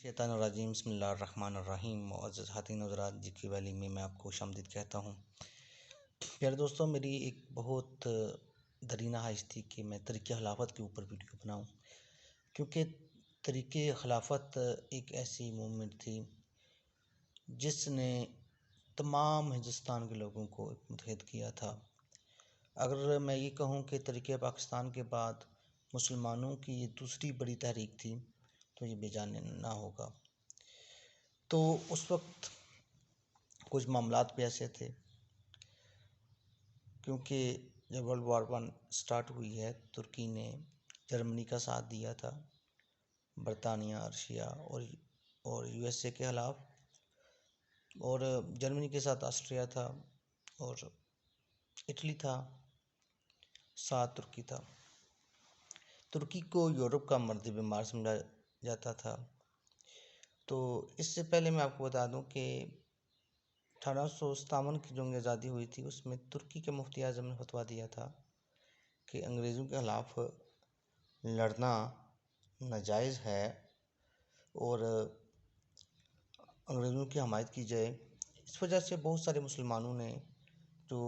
شیطان الرجیم بسم اللہ الرحمن الرحیم معزز خواتین حضرات جی کی ویلی میں آپ کو خوش آمدید کہتا ہوں۔ پیارے دوستوں، میری ایک بہت درینہ خواہش تھی کہ میں طریقہ خلافت کے اوپر ویڈیو بناؤں، کیونکہ طریقہ خلافت ایک ایسی موومنٹ تھی جس نے تمام ہندوستان کے لوگوں کو متحد کیا تھا۔ اگر میں یہ کہوں کہ طریقہ پاکستان کے بعد مسلمانوں کی یہ دوسری بڑی تحریک تھی تو یہ بے جان نہ ہوگا۔ تو اس وقت کچھ معاملات بھی ایسے تھے، کیونکہ جب ورلڈ وار 1 سٹارٹ ہوئی ہے، ترکی نے جرمنی کا ساتھ دیا تھا، برطانیہ، رشیا اور یو ایس اے کے خلاف، اور جرمنی کے ساتھ آسٹریا تھا اور اٹلی تھا، ساتھ ترکی تھا۔ ترکی کو یورپ کا مرد بیمار سمجھا جاتا تھا۔ تو اس سے پہلے میں آپ کو بتا دوں کہ 1857 کی جنگ آزادی ہوئی تھی، اس میں ترکی کے مفتی اعظم نے فتویٰ دیا تھا کہ انگریزوں کے خلاف لڑنا ناجائز ہے اور انگریزوں کی حمایت کی جائے۔ اس وجہ سے بہت سارے مسلمانوں نے جو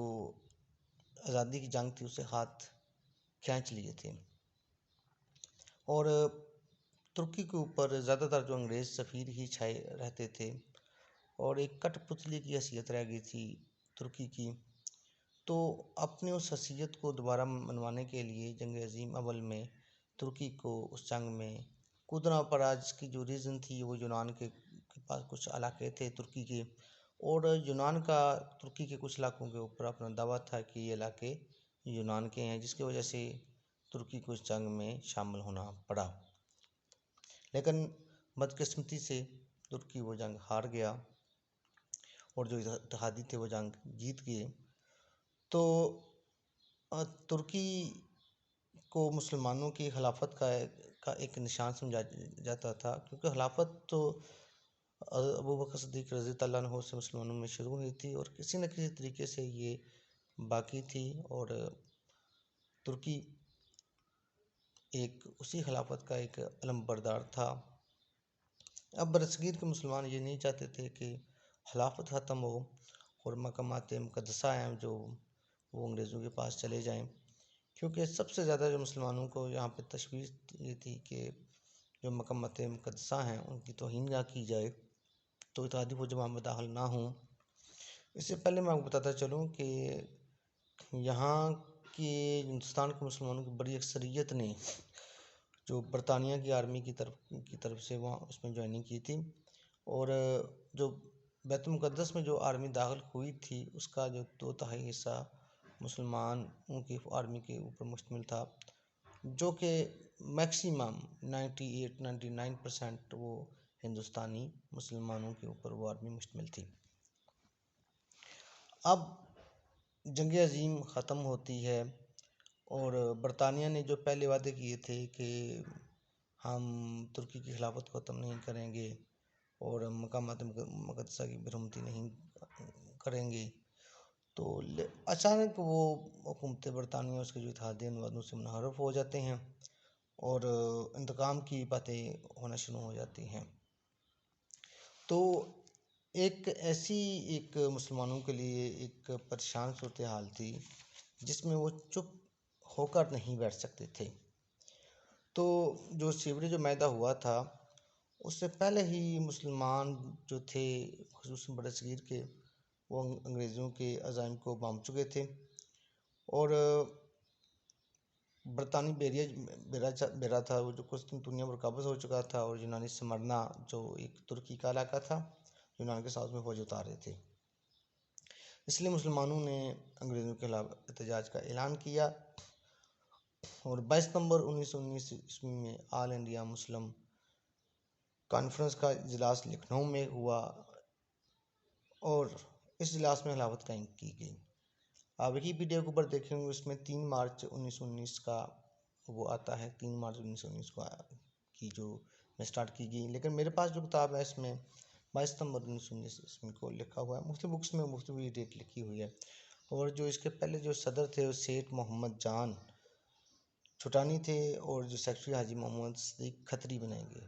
آزادی کی جنگ تھی اسے ہاتھ کھینچ لیے تھے، اور ترکی کے اوپر زیادہ تر جو انگریز سفیر ہی چھائے رہتے تھے اور ایک کٹ پتلی کی حیثیت رہ گئی تھی ترکی کی۔ تو اپنے اس حیثیت کو دوبارہ منوانے کے لیے جنگ عظیم اول میں ترکی کو اس جنگ میں کودنا پڑا، جس کی جو ریزن تھی وہ یونان کے پاس کچھ علاقے تھے ترکی کے، اور یونان کا ترکی کے کچھ علاقوں کے اوپر اپنا دعویٰ تھا کہ یہ علاقے یونان کے ہیں، جس کی وجہ سے ترکی کو اس جنگ میں شامل ہونا پڑا۔ لیکن بدقسمتی سے ترکی وہ جنگ ہار گیا اور جو اتحادی تھے وہ جنگ جیت گئے۔ تو ترکی کو مسلمانوں کی خلافت کا ایک نشان سمجھا جاتا تھا، کیونکہ خلافت تو ابوبکر صدیق رضی اللہ عنہ سے مسلمانوں میں شروع ہوئی تھی اور کسی نہ کسی طریقے سے یہ باقی تھی، اور ترکی ایک اسی خلافت کا ایک علم بردار تھا۔ اب برصغیر کے مسلمان یہ نہیں چاہتے تھے کہ خلافت ختم ہو اور مقامات مقدسہ ہیں جو وہ انگریزوں کے پاس چلے جائیں، کیونکہ سب سے زیادہ جو مسلمانوں کو یہاں پہ تشویش یہ تھی کہ جو مقامات مقدسہ ہیں ان کی توہین نہ کی جائے، تو اتحادی فوجوں میں داخل نہ ہوں۔ اس سے پہلے میں آپ کو بتاتا چلوں کہ یہاں کے ہندوستان کے مسلمانوں کی بڑی اکثریت نے جو برطانیہ کی آرمی کی طرف سے وہاں اس میں جوائننگ کی تھی، اور جو بیت المقدس میں جو آرمی داخل ہوئی تھی اس کا جو 2/3 حصہ مسلمانوں کی آرمی کے اوپر مشتمل تھا، جو کہ میکسیمم 98-99% وہ ہندوستانی مسلمانوں کے اوپر وہ آرمی مشتمل تھی۔ اب جنگ عظیم ختم ہوتی ہے اور برطانیہ نے جو پہلے وعدے کیے تھے کہ ہم ترکی کی خلافت کو ختم نہیں کریں گے اور مقامات مقدسہ کی برہمتی نہیں کریں گے، تو اچانک وہ حکومت برطانیہ اس کے جو اتحادی وعدوں سے منحرف ہو جاتے ہیں اور انتقام کی باتیں ہونا شروع ہو جاتی ہیں۔ تو ایک مسلمانوں کے لیے ایک پریشان صورتحال تھی جس میں وہ چپ ہو کر نہیں بیٹھ سکتے تھے۔ تو جو سیوری جو معاہدہ ہوا تھا اس سے پہلے ہی مسلمان جو تھے خصوصاً برصغیر کے، وہ انگریزوں کے عزائم کو بام چکے تھے، اور برطانوی بیرا تھا وہ جو قسطنطنیہ پر قابض ہو چکا تھا، اور یونانی سمرنا جو ایک ترکی کا علاقہ تھا، یونان کے ساتھ میں فوج اتار رہے تھے۔ اس لیے مسلمانوں نے انگریزوں کے خلاف احتجاج کا اعلان کیا، اور 22 نومبر 1919 عیسوی میں آل انڈیا مسلم کانفرنس کا اجلاس لکھنؤ میں ہوا، اور اس اجلاس میں خلافت قائم کی گئی۔ آپ ویکیپیڈیا کے اوپر دیکھیں گے، اس میں 3 مارچ 1919 کا وہ آتا ہے، 3 مارچ 1919 کو کی جو میں سٹارٹ کی گئی، لیکن میرے پاس جو کتاب ہے اس میں 22 ستمبر 1919 اس کو لکھا ہوا ہے۔ مختلف بکس میں مختلف ڈیٹ لکھی ہوئی ہے، اور جو اس کے پہلے جو صدر تھے وہ سیٹھ محمد جان چھٹانی تھے، اور جو سیکرٹری حاجی محمد صدیق کھتری بنائے گئے۔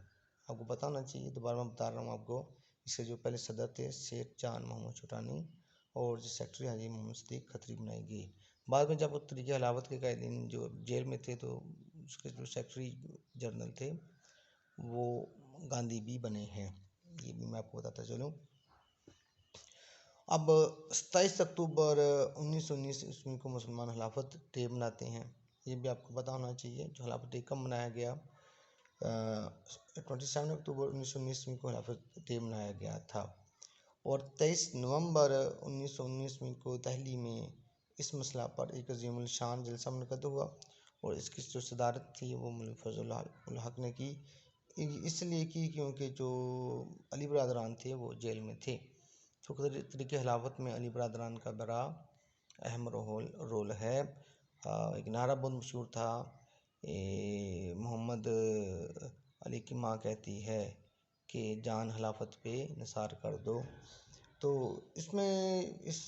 آپ کو بتانا چاہیے، دوبارہ میں بتا رہا ہوں آپ کو، اس کے جو پہلے صدر تھے سیٹھ جان محمد چھوٹانی اور جو سیکٹری حاجی محمد صدیق کھتری بنائی گئی۔ بعد میں جب وہ طریقہ خلافت کے قائدین جو جیل میں تھے تو اس کے جو سیکٹری جنرل تھے وہ گاندھی بھی بنے ہیں، یہ بھی میں آپ کو بتاتا چلوں۔ اب 27 اکتوبر 1919 عیسوی کو مسلمان خلافت ڈے مناتے ہیں، یہ بھی آپ کو پتہ ہونا چاہیے۔ جو خلافت ڈے کب منایا گیا؟ 27 اکتوبر 1919 عیسوی کو خلافت ڈے منایا گیا تھا، اور 23 نومبر 1919 کو دہلی میں اس مسئلہ پر ایک عظیم الشان جلسہ منعقد ہوا، اور اس کی جو صدارت تھی وہ مولوی فضل الحق نے کی، اس لیے کی کیونکہ جو علی برادران تھے وہ جیل میں تھے۔ تو طریقہ خلافت میں علی برادران کا بڑا اہم رول ہے۔ ایک نعرہ بہت مشہور تھا، محمد علی کی ماں کہتی ہے کہ جان خلافت پہ نثار کر دو۔ تو اس میں اس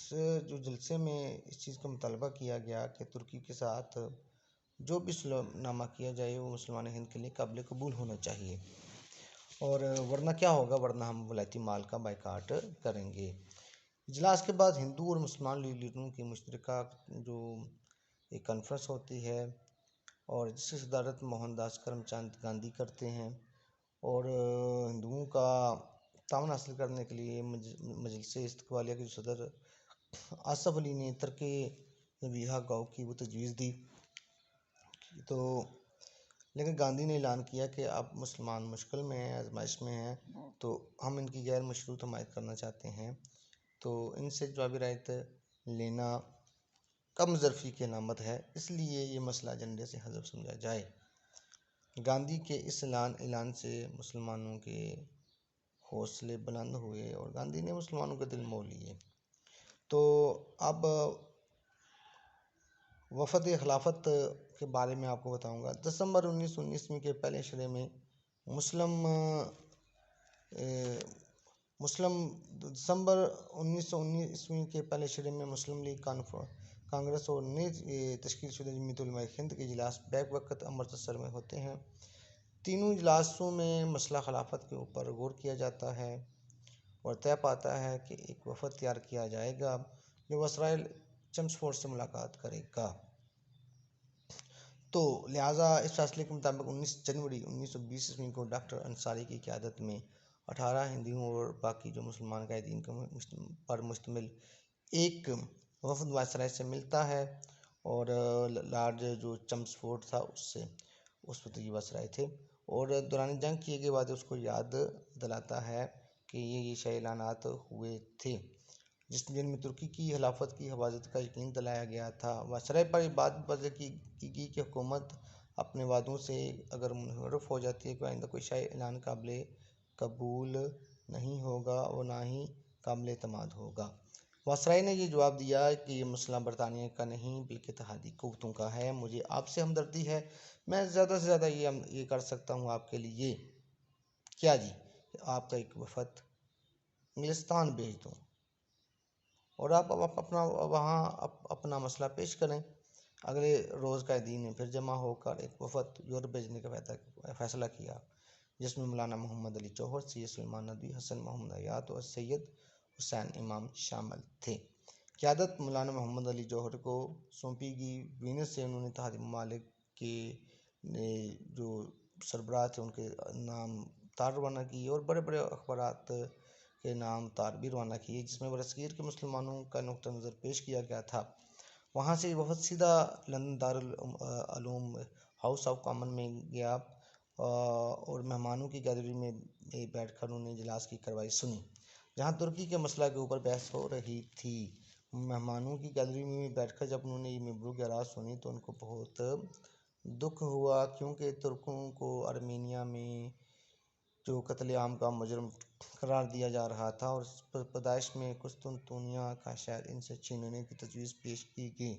جو جلسے میں اس چیز کا مطالبہ کیا گیا کہ ترکی کے ساتھ جو بھی صلح نامہ کیا جائے وہ مسلمان ہند کے لیے قابل قبول ہونا چاہیے، اور ورنہ کیا ہوگا، ورنہ ہم ولایتی مال کا بائیکاٹ کریں گے۔ اجلاس کے بعد ہندو اور مسلمان لیڈروں کی مشترکہ جو ایک کانفرنس ہوتی ہے، اور جس کی صدارت موہن داس کرم چاند گاندھی کرتے ہیں، اور ہندوؤں کا تعاون حاصل کرنے کے لیے مجلس استقبالیہ کے جو صدر آصف علی نے ترک نبیہہ گاؤں کی وہ تجویز دی، تو لیکن گاندھی نے اعلان کیا کہ اب مسلمان مشکل میں ہیں، آزمائش میں ہیں، تو ہم ان کی غیر مشروط حمایت کرنا چاہتے ہیں، تو ان سے جوابی رعایت لینا کم ظرفی کی علامت ہے، اس لیے یہ مسئلہ ایجنڈے سے حذف سمجھا جائے۔ گاندھی کے اس اعلان سے مسلمانوں کے حوصلے بلند ہوئے اور گاندھی نے مسلمانوں کے دل مول لیے۔ تو اب وفد خلافت کے بارے میں آپ کو بتاؤں گا۔ دسمبر 1919 کے پہلے عشرے میں دسمبر 1919 کے پہلے عشرے میں مسلم لیگ کانگریس اور نئی تشکیل شدہ جمعیت علماء ہند کے اجلاس بیک وقت امرتسر میں ہوتے ہیں۔ تینوں اجلاسوں میں مسئلہ خلافت کے اوپر غور کیا جاتا ہے، اور طے پاتا ہے کہ ایک وفد تیار کیا جائے گا جو وسرائے چمسفورڈ سے ملاقات کرے گا۔ تو لہٰذا اس فیصلے کے مطابق 19 جنوری 1920 عیسوی کو ڈاکٹر انصاری کی قیادت میں 18 ہندوؤں اور باقی جو مسلمان قائدین پر مشتمل ایک وفد وائسرائے سے ملتا ہے، اور لارڈ جو چمسفورڈ تھا اس وقت یہ وائسرائے تھے، اور دوران جنگ کیے گئے وعدے اس کو یاد دلاتا ہے کہ یہ شہ اعلانات ہوئے تھے جن میں ترکی کی خلافت کی حفاظت کا یقین دلایا گیا تھا۔ وائسرائے پر یہ بات بھی واضح کی گئی کہ حکومت اپنے وعدوں سے اگر منحرف ہو جاتی ہے کہ آئندہ کوئی شہ اعلان قابل قبول نہیں ہوگا اور نہ ہی قابل اعتماد ہوگا۔ وائسرائے نے یہ جواب دیا کہ یہ مسئلہ برطانیہ کا نہیں بلکہ اتحادی قوتوں کا ہے، مجھے آپ سے ہمدردی ہے، میں زیادہ سے زیادہ یہ کر سکتا ہوں آپ کے لیے کیا جی، آپ کا ایک وفد انگلستان بھیج دوں اور آپ وہاں اپنا مسئلہ پیش کریں۔ اگلے روز قائدین نے پھر جمع ہو کر ایک وفد یورپ بھیجنے کا فیصلہ کیا، جس میں مولانا محمد علی جوہر، سید سلیمان ندوی، حسن محمد حیات اور سید حسین امام شامل تھے۔ قیادت مولانا محمد علی جوہر کو سونپی گئی۔ وینس سے انہوں نے اتحادی ممالک کے جو سربراہ تھے ان کے نام تار روانہ کیے، اور بڑے بڑے اخبارات کے نام تار بھی روانہ کیے، جس میں برصغیر کے مسلمانوں کا نقطہ نظر پیش کیا گیا تھا۔ وہاں سے وفد سیدھا London Darul Uloom house of common میں گیا، اور مہمانوں کی گیلری میں بیٹھ کر انہوں نے اجلاس کی کارروائی سنی، جہاں ترکی کے مسئلہ کے اوپر بحث ہو رہی تھی۔ مہمانوں کی گیلری میں بیٹھ کر جب انہوں نے یہ مبروک آراء سنی تو ان کو بہت دکھ ہوا، کیونکہ ترکوں کو ارمینیا میں جو قتل عام کا مجرم قرار دیا جا رہا تھا، اور اس پیدائش میں قسطنطنیہ کا شہر ان سے چھیننے کی تجویز پیش کی گئی۔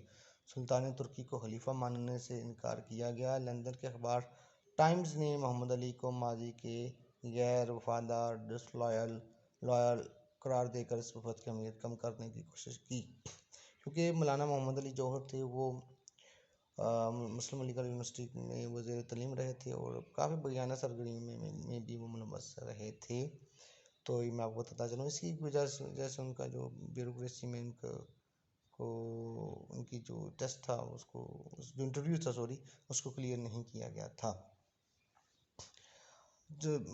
سلطان ترکی کو خلیفہ ماننے سے انکار کیا گیا۔ لندن کے اخبار ٹائمز نے محمد علی کو ماضی کے غیر وفادار ڈسلویل قرار دے کر اس وفد کی اہمیت کم کرنے کی کوشش کی، کیونکہ مولانا محمد علی جوہر تھے وہ مسلم علی گڑھ یونیورسٹی میں وزیر تعلیم رہے تھے اور کافی بیانہ سرگرمیوں میں بھی وہ ملوث رہے تھے. تو یہ میں آپ کو بتاتا چلوں، اسی کی وجہ سے ان کا جو بیوروکریسی میں ان کی جو ٹیسٹ تھا جو انٹرویو تھا اس کو کلیئر نہیں کیا گیا تھا.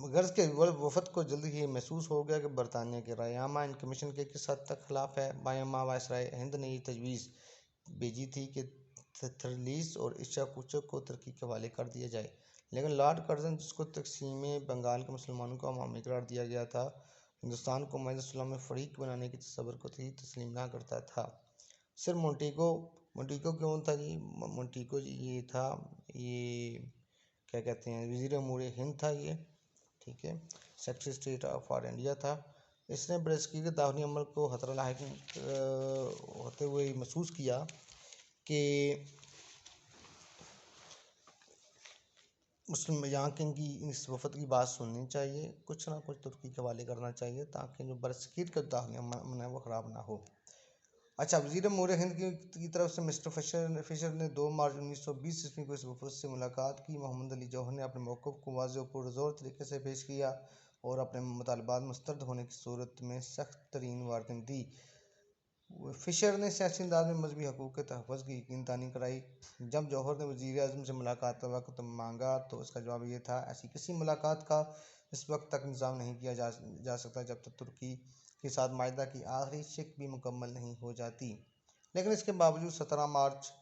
غرض کے وفد کو جلد ہی محسوس ہو گیا کہ برطانیہ کے رائے عامہ ان کمیشن کے کس حد تک خلاف ہے. بائیں وائسرائے ہند نے یہ تجویز بھیجی تھی کہ تھرلیس اور ایشا کوچک کو ترکی کے حوالے کر دیا جائے، لیکن لارڈ کرزن، جس کو تقسیم بنگال کے مسلمانوں کا حامی قرار دیا گیا تھا، ہندوستان کو معاہدہ صلح میں فریق بنانے کے تصور کو تسلیم نہ کرتا تھا. سر مونٹیگو کون تھا جی؟ مونٹیگو یہ تھا، یہ کیا کہتے ہیں، وزیر امور ہند تھا یہ، ٹھیک ہے، سیکرٹری اسٹیٹ فار انڈیا تھا. اس نے برصغیر داخلی عمل کو خطرہ لاحق ہوتے ہوئے محسوس کیا کہ مسلم یہاں کے اس وفد کی بات سننی چاہیے، کچھ نہ کچھ ترکی کے حوالے کرنا چاہیے تاکہ جو برصغیر کا داخلی عمل ہے وہ خراب نہ ہو. اچھا، وزیر امور ہند کی طرف سے مسٹر فشر نے 2 مارچ 1920 کو اس وفد سے ملاقات کی. محمد علی جوہر نے اپنے موقف کو واضح و پرزور طریقے سے پیش کیا اور اپنے مطالبات مسترد ہونے کی صورت میں سخت ترین وارننگ دی. فشر نے سیاسی انداز میں مذہبی حقوق کے تحفظ کی یقین دہانی کرائی. جب جوہر نے وزیر اعظم سے ملاقات کا وقت مانگا تو اس کا جواب یہ تھا: ایسی کسی ملاقات کا اس وقت تک انتظام نہیں کیا جا سکتا جب تک ترکی کے ساتھ معاہدہ کی آخری شق بھی مکمل نہیں ہو جاتی. لیکن اس کے باوجود 17 مارچ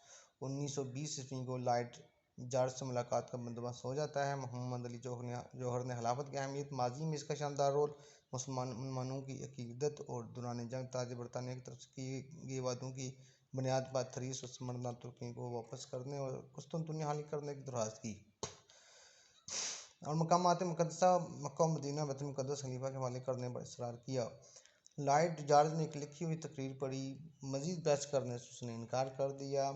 1920 کو لارڈ جارج سے ملاقات کا بندوبست ہو جاتا ہے. محمد علی جوہر نے خلافت کی اہمیت، ماضی میں اس کا شاندار رول، مسلمانوں کی عقیدت اور دوران جنگ تاج برطانیہ کی طرف سے کیے گئے وعدوں کی بنیاد پر تھریس اور سمرنا ترکی کو واپس کرنے اور قسطنطنیہ حاصل کرنے کی درخواست کی اور مقامات مقدسہ مکہ و مدینہ بیت المقدس خلیفہ کے حوالے کرنے پر اصرار کیا. لارڈ جارج نے ایک لکھی ہوئی تقریر پڑھی، مزید بحث کرنے سے اس نے انکار کر دیا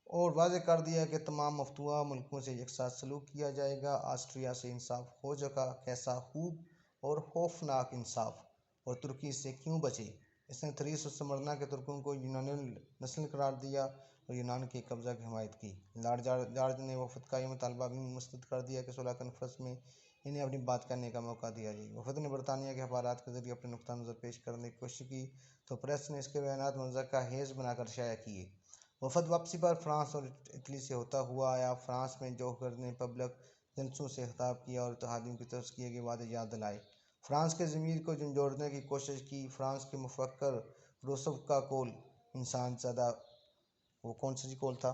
اور واضح کر دیا کہ تمام مفتوحہ ملکوں سے یکساں سلوک کیا جائے گا. آسٹریا سے انصاف ہو چکا، کیسا خوب اور خوفناک انصاف، اور ترکی اس سے کیوں بچے. اس نے تھریس اور سمرنا کے ترکوں کو یونانی نسل قرار دیا اور یونان کے قبضہ کی حمایت کی. لارڈ جارج نے وفد کا یہ مطالبہ بھی مسترد کر دیا کہ صلح کانفرنس میں انہیں اپنی بات کہنے کا موقع دیا جائے. وفد نے برطانیہ کے اخبارات کے ذریعے اپنے نقطہ نظر پیش کرنے کی کوشش کی تو پریس نے اس کے بیانات مضحکہ خیز بنا کر شائع کیے. وفد واپسی پر فرانس اور اٹلی سے ہوتا ہوا آیا. فرانس میں جوہر نے پبلک جلسوں سے خطاب کیا اور اتحادیوں کی طرف سے کیے گئے وعدے یاد دلائے. فرانس کے ضمیر کو جھنجھوڑنے کی کوشش کی. فرانس کے مفکر روسوف کا قول انسان زادہ، وہ کون سا قول تھا؟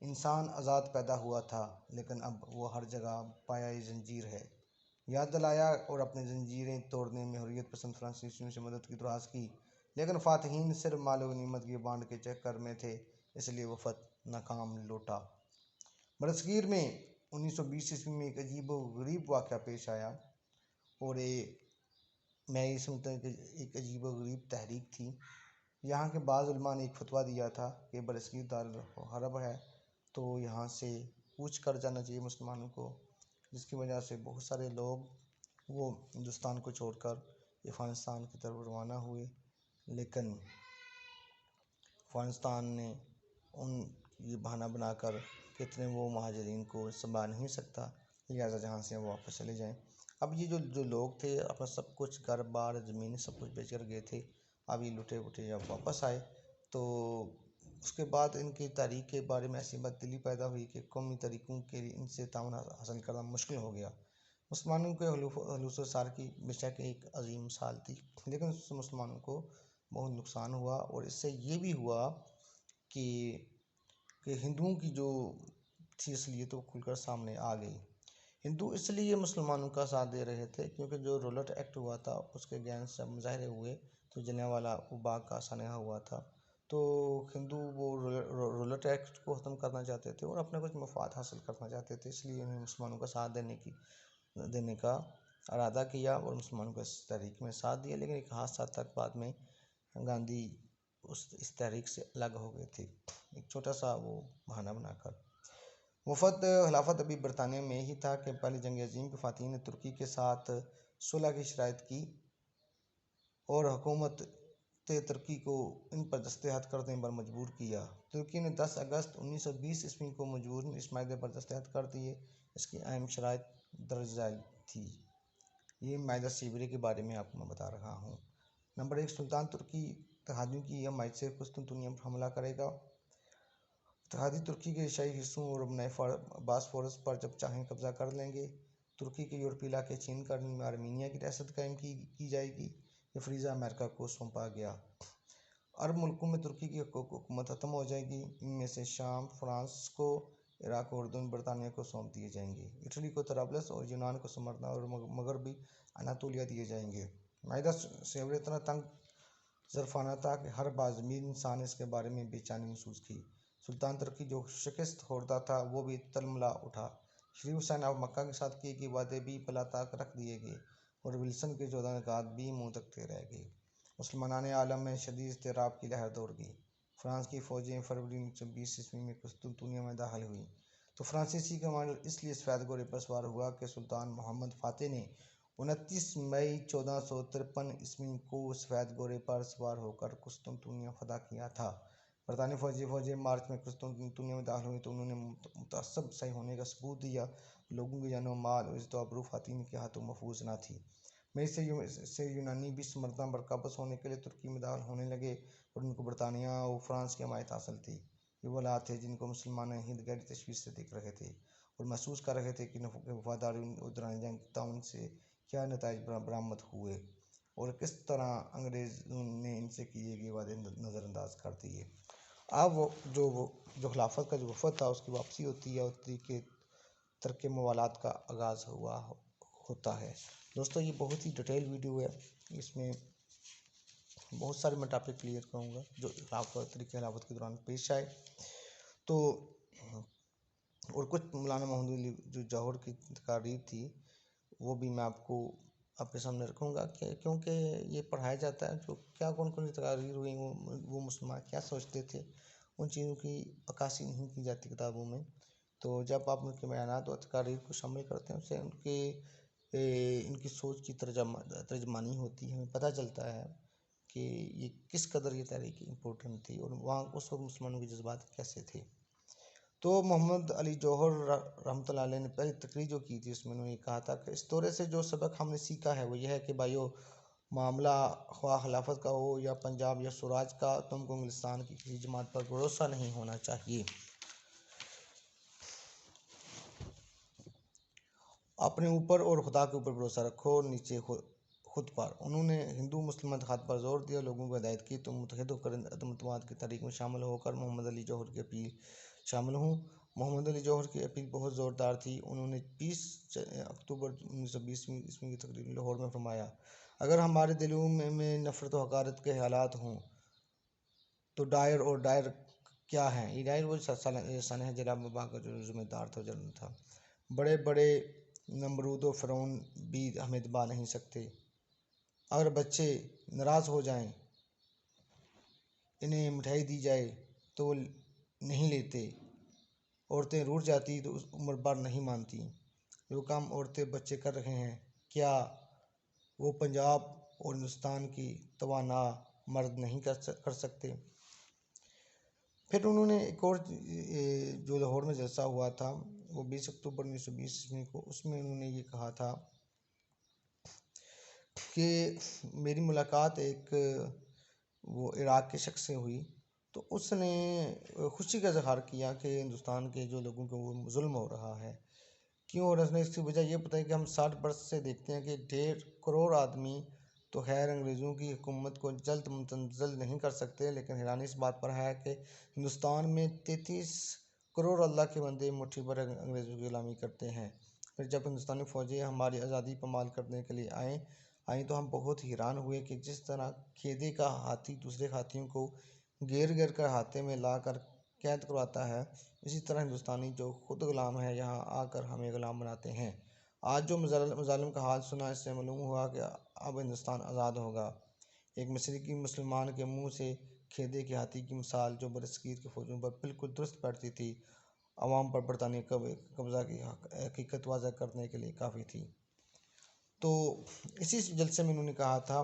انسان آزاد پیدا ہوا تھا لیکن اب وہ ہر جگہ پایۂ زنجیر ہے، یاد دلایا اور اپنے زنجیریں توڑنے میں حریت پسند فرانسیسیوں سے مدد کی درخواست کی. لیکن فاتحین صرف مال و غنیمت کی بانٹ کے چکر میں تھے، اس لیے وفد ناکام لوٹا. برصغیر میں 1920 میں ایک عجیب و غریب واقعہ پیش آیا اور میں یہ سمجھتا ہوں کہ ایک عجیب و غریب تحریک تھی. یہاں کے بعض علماء نے ایک فتویٰ دیا تھا کہ برصغیر دارالحرب ہے تو یہاں سے کوچ کر جانا چاہیے مسلمانوں کو، جس کی وجہ سے بہت سارے لوگ وہ ہندوستان کو چھوڑ کر افغانستان کی طرف روانہ ہوئے. لیکن افغانستان نے یہ بہانہ بنا کر کہ اتنے وہ مہاجرین کو سنبھال نہیں سکتا، لہٰذا جہاں سے وہ واپس چلے جائیں. اب یہ جو لوگ تھے اپنا سب کچھ گھر بار زمین سب کچھ بیچ کر گئے تھے، اب یہ لٹے وٹے جب واپس آئے تو اس کے بعد ان کی تحریک کے بارے میں ایسی بد دلی پیدا ہوئی کہ قومی تحریکوں کے لیے ان سے تعاون حاصل کرنا مشکل ہو گیا. مسلمانوں کے حلوف و سار کی بے شک ایک عظیم مثال تھی، لیکن اس سے مسلمانوں کو بہت نقصان ہوا اور اس سے یہ بھی ہوا کہ ہندوؤں کی جو تھی اصلیت وہ کھل کر سامنے آ گئی. ہندو اس لیے مسلمانوں کا ساتھ دے رہے تھے کیونکہ جو رولٹ ایکٹ ہوا تھا اس کے اگینسٹ جب مظاہرے ہوئے تو جلیانوالہ باغ کا سانحہ ہوا تھا، تو ہندو وہ رولٹ ایکٹ کو ختم کرنا چاہتے تھے اور اپنے کچھ مفاد حاصل کرنا چاہتے تھے، اس لیے انہوں نے مسلمانوں کا ساتھ دینے کا ارادہ کیا اور مسلمانوں کو اس تحریک میں ساتھ دیا. لیکن ایک خاص حد تک بعد میں گاندھی اس تحریک سے الگ ہو گئے تھے، ایک چھوٹا سا وہ بہانہ بنا کر. وفد خلافت ابھی برطانیہ میں ہی تھا کہ پہلی جنگ عظیم کے فاتحین نے ترکی کے ساتھ صلح کی شرائط کی اور حکومت ترکی کو ان پر دستخط کرنے پر مجبور کیا۔ ترکی نے 10 اگست 1920 کو مجبوراً اس معاہدے پر دستخط کر دیے۔ اس کی اہم شرائط درج ذیل تھی۔ یہ معاہدہ سیبری کے بارے میں آپ کو میں بتا رہا ہوں۔ نمبر 1، سلطان ترکی اتحادیوں کی حمایت سے قسطنطنیہ پر حملہ کرے گا۔ اتحادی ترکی کے ایشیائی حصوں اور باسفورس پر جب چاہیں قبضہ کر لیں گے۔ ترکی کے یورپی علاقے چین کا آرمینیا کی ریاست قائم کی جائے گی۔ یہ فریضہ امریکہ کو سونپا گیا۔ عرب ملکوں میں ترکی کی حکومت ختم ہو جائے گی۔ ان میں سے شام، فرانس کو، عراق اور اردن برطانیہ کو سونپ دیے جائیں گے۔ اٹلی کو طرابلس اور یونان کو سمرنا اور مغربی اناطولیہ دیے جائیں گے۔ معاہدہ سیبری اتنا تنگ ظرفانہ تھا کہ ہر باضمیر انسان اس کے بارے میں بے چینی محسوس کی۔ سلطان ترکی جو شکست خوردہ تھا وہ بھی تلملا اٹھا۔ شریف حسین آف مکہ کے ساتھ کیے گئے وعدے بھی بلا طاق رکھ دیے گئے اور ولسن کے جوڑا نکات بھی منہ تکتے رہ گئے۔ مسلمان عالم میں شدید اضطراب کی لہر دوڑ گئی۔ فرانس کی فوجیں فروری 1920 میں قسطنطنیہ میں داخل ہوئیں تو فرانسیسی کمانڈر اس لیے سفید گھوڑے پر سوار ہوا کہ سلطان محمد فاتح نے 29 مئی 1453 کو سفید گھوڑے پر سوار ہو کر قسطنطنیہ فتح کیا تھا۔ برطانوی فوجیں مارچ میں قسطنطنیہ میں داخل ہوئیں تو انہوں نے متعصب صحیح ہونے کا ثبوت دیا۔ لوگوں کی جان و مال اور عزت و آبرو فاتحین کے ہاتھوں محفوظ نہ تھی۔ مئی سے یونانی بھی سمرنا پر قابض ہونے کے لیے ترکی میں داخل ہونے لگے اور ان کو برطانیہ اور فرانس کی حمایت حاصل تھی۔ یہ وہ حالات تھے جن کو مسلمان ہند گہری تشویش سے دیکھ رہے تھے اور محسوس کر رہے تھے کہ وفاداری اور دوران جنگ تعاون سے کیا نتائج برآمد ہوئے اور کس طرح انگریزوں نے ان سے کیے گئے وعدے نظر انداز کر دیے۔ اب جو خلافت کا جو وفد تھا اس کی واپسی ہوتی ہے اور ترک موالات کا آغاز ہوتا ہے۔ دوستو یہ بہت ہی ڈیٹیل ویڈیو ہے۔ اس میں بہت سارے میں ٹاپک کلیئر کروں گا جو تاریخ خلافت کے دوران پیش آئے تو، اور کچھ مولانا محمد علی جو جوہر کی تقاریر تھی وہ بھی میں آپ کے سامنے رکھوں گا کیونکہ یہ پڑھایا جاتا ہے جو کیا کون سی تقاریر ہوئی وہ مسلمان کیا سوچتے تھے، ان چیزوں کی عکاسی نہیں کی جاتی کتابوں میں۔ تو جب آپ ان کے بیانات اور تقاریر کو شامل کرتے ہیں اسے ان کی سوچ کی ترجمانی ہوتی ہے، ہمیں پتہ چلتا ہے کہ یہ کس قدر یہ تحریک امپورٹنٹ تھی اور وہاں اس وقت مسلمانوں کے جذبات کیسے تھے۔ تو محمد علی جوہر رحمۃ اللہ علیہ نے پہلی تقریر جو کی تھی اس میں انہوں نے یہ کہا تھا کہ اس دورے سے جو سبق ہم نے سیکھا ہے وہ یہ ہے کہ بھائیو، معاملہ خواہ خلافت کا ہو یا پنجاب یا سوراج کا، تم کو انگلستان کی کسی جماعت پر بھروسہ نہیں ہونا چاہیے۔ اپنے اوپر اور خدا کے اوپر بھروسہ رکھو، نیچے خود پر۔ انہوں نے ہندو مسلم اتحاد پر زور دیا، لوگوں کو ہدایت کی تم متحد ہو کر عدم اعتماد کی تحریک میں شامل ہو کر محمد علی جوہر کی اپیل شامل ہوں۔ محمد علی جوہر کی اپیل بہت زوردار تھی۔ انہوں نے 20 اکتوبر 1920 کی تقریر میں لاہور میں فرمایا، اگر ہمارے دلوں میں نفرت و حقارت کے خیالات ہوں تو ڈائر کیا ہیں؟ یہ ڈائر وہ سانحہ جلا وبا کا جو ذمہ دار تھا، جنرل تھا۔ بڑے بڑے نمرود و فرعون بھی ہمیں دبا نہیں سکتے۔ اگر بچے ناراض ہو جائیں، انہیں مٹھائی دی جائے تو وہ نہیں لیتے، عورتیں روٹھ جاتی تو عمر بھر نہیں مانتی۔ جو کام عورتیں بچے کر رہے ہیں کیا وہ پنجاب اور ہندوستان کی توانا مرد نہیں کر سکتے؟ پھر انہوں نے ایک اور جو لاہور میں جلسہ ہوا تھا وہ 20 اکتوبر 1920 کو، اس میں انہوں نے یہ کہا تھا کہ میری ملاقات ایک وہ عراق کے شخص سے ہوئی تو اس نے خوشی کا اظہار کیا کہ ہندوستان کے جو لوگوں کو وہ ظلم ہو رہا ہے کیوں، اور اس نے اس کی وجہ یہ بتائی کہ ہم 60 برس سے دیکھتے ہیں کہ 1.5 کروڑ آدمی تو خیر انگریزوں کی حکومت کو جلد منزل نہیں کر سکتے، لیکن حیرانی اس بات پر ہے کہ ہندوستان میں 33 کروڑ اللہ کے بندے مٹھی بھر انگریزوں کی غلامی کرتے ہیں۔ پھر جب ہندوستانی فوجیں ہماری آزادی پامال کرنے کے لیے آئیں تو ہم بہت حیران ہوئے کہ جس طرح کھیدے کا ہاتھی دوسرے ہاتھیوں کو گھیر کر ہاتھے میں لا کر قید کرواتا ہے، اسی طرح ہندوستانی جو خود غلام ہے یہاں آ کر ہمیں غلام بناتے ہیں۔ آج جو مظالم کا حال سنا اس سے معلوم ہوا کہ اب ہندوستان آزاد ہوگا۔ ایک مشرقی مسلمان کے منہ سے کھیدے کے ہاتھی کی مثال جو برصغیر کی فوجوں پر بالکل درست بیٹھتی تھی، عوام پر برطانوی قبضہ کی حقیقت واضح کرنے کے لیے کافی تھی۔ تو اسی جلسے میں انہوں نے کہا تھا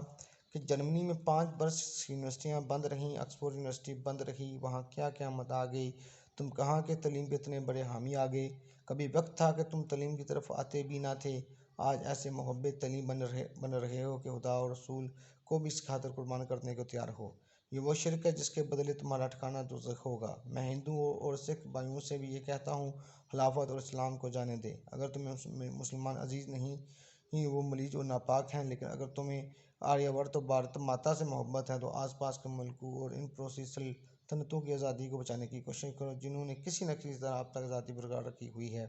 کہ جرمنی میں 5 برس یونیورسٹیاں بند رہیں، آکسفورڈ یونیورسٹی بند رہی، وہاں کیا قیامت آ گئی، تم کہاں کے تعلیم کے اتنے بڑے حامی آ گئے، کبھی وقت تھا کہ تم تعلیم کی طرف آتے بھی نہ تھے، آج ایسے محب تعلیم بن رہے ہو کہ خدا اور رسول کو بھی اس خاطر قربان کرنے کو تیار ہو۔ یہ وہ شرک ہے جس کے بدلے تمہارا ٹھکانہ دوزخ ہوگا۔ میں ہندو اور سکھ بھائیوں سے بھی یہ کہتا ہوں، خلافت اور اسلام کو جانے دیں۔ اگر تمہیں مسلمان عزیز نہیں وہ ملیج اور ناپاک ہیں، لیکن اگر تمہیں آریہ ورت اور بھارت ماتا سے محبت ہے تو آس پاس کے ملکوں اور ان پڑوسی سلطنتوں کی آزادی کو بچانے کی کوشش کرو جنہوں نے کسی نہ کسی طرح اب تک آزادی برقرار رکھی ہوئی ہے،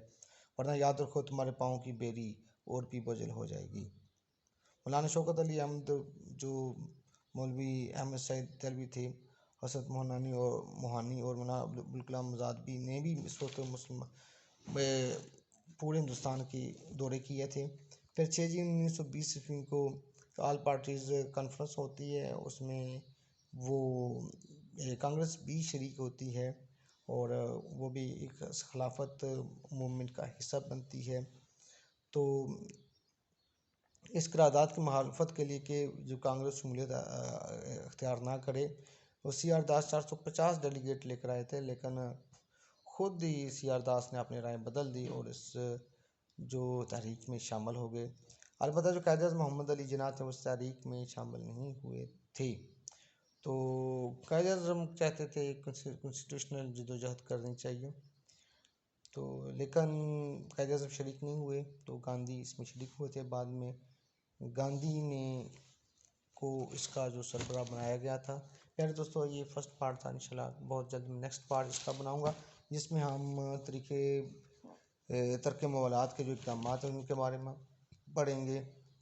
ورنہ یاد رکھو تمہارے پاؤں کی بیری اور بھی بوجھل ہو جائے گی۔ مولانا شوکت علی احمد، جو مولوی احمد سعید دہلوی تھے، حضرت موہانی اور مولانا ابوالکلام آزاد نے بھی اس وقت پورے ہندوستان کے دورے کیے تھے۔ پھر 6 جون 1920 کو آل پارٹیز کانفرنس ہوتی ہے، اس میں وہ کانگریس بھی شریک ہوتی ہے اور وہ بھی ایک خلافت موومنٹ کا حصہ بنتی ہے۔ تو اس قرارداد کی مخالفت کے لیے کہ جو کانگریس شمولیت اختیار نہ کرے، وہ سی آر داس 450 ڈیلیگیٹ لے کر آئے تھے، لیکن خود ہی سی آر داس نے اپنی رائے بدل دی اور اس جو تحریک میں شامل ہو گئے۔ البتہ جو قائد اعظم محمد علی جناح تھے اس تحریک میں شامل نہیں ہوئے تھے۔ تو قائد اعظم چاہتے تھے کنسٹیٹیوشنل جدوجہد کرنی چاہیے، تو لیکن قائد اعظم شریک نہیں ہوئے، تو گاندھی اس میں شریک ہوئے تھے۔ بعد میں گاندھی کو اس کا جو سربراہ بنایا گیا تھا۔ پیارے دوستو، یہ فرسٹ پارٹ تھا، انشاءاللہ بہت جلد نیکسٹ پارٹ اس کا بناؤں گا، جس میں ہم ترک موالات کے جو اقدامات ہیں ان کے بارے میں پڑھیں گے،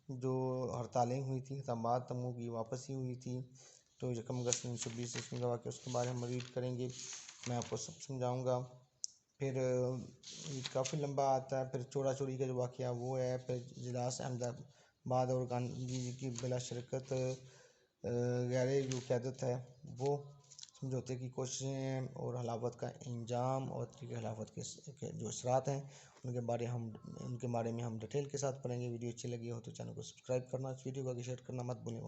جو ہڑتالیں ہوئی تھیں، اقدامات تمغوں کی واپسی ہوئی تھی، تو یکم اگست 1920 کا واقعہ، اس کے بارے میں ریڈ کریں گے، میں آپ کو سب سمجھاؤں گا۔ پھر کافی لمبا آتا ہے، پھر چوڑا چوری کا جو واقعہ وہ ہے، پھر اجلاس احمد آباد اور گاندھی جی کی بلا شرکت غیر جو قیادت ہے وہ سمجھوتے کی کوششیں ہیں، اور خلافت کا انجام اور طریقہ خلافت کے جو اثرات ہیں ان کے بارے میں ہم ڈیٹیل کے ساتھ پڑھیں گے۔ ویڈیو اچھی لگی ہو تو چینل کو سبسکرائب کرنا، اس ویڈیو کو آگے شیئر کرنا مت بھولیں۔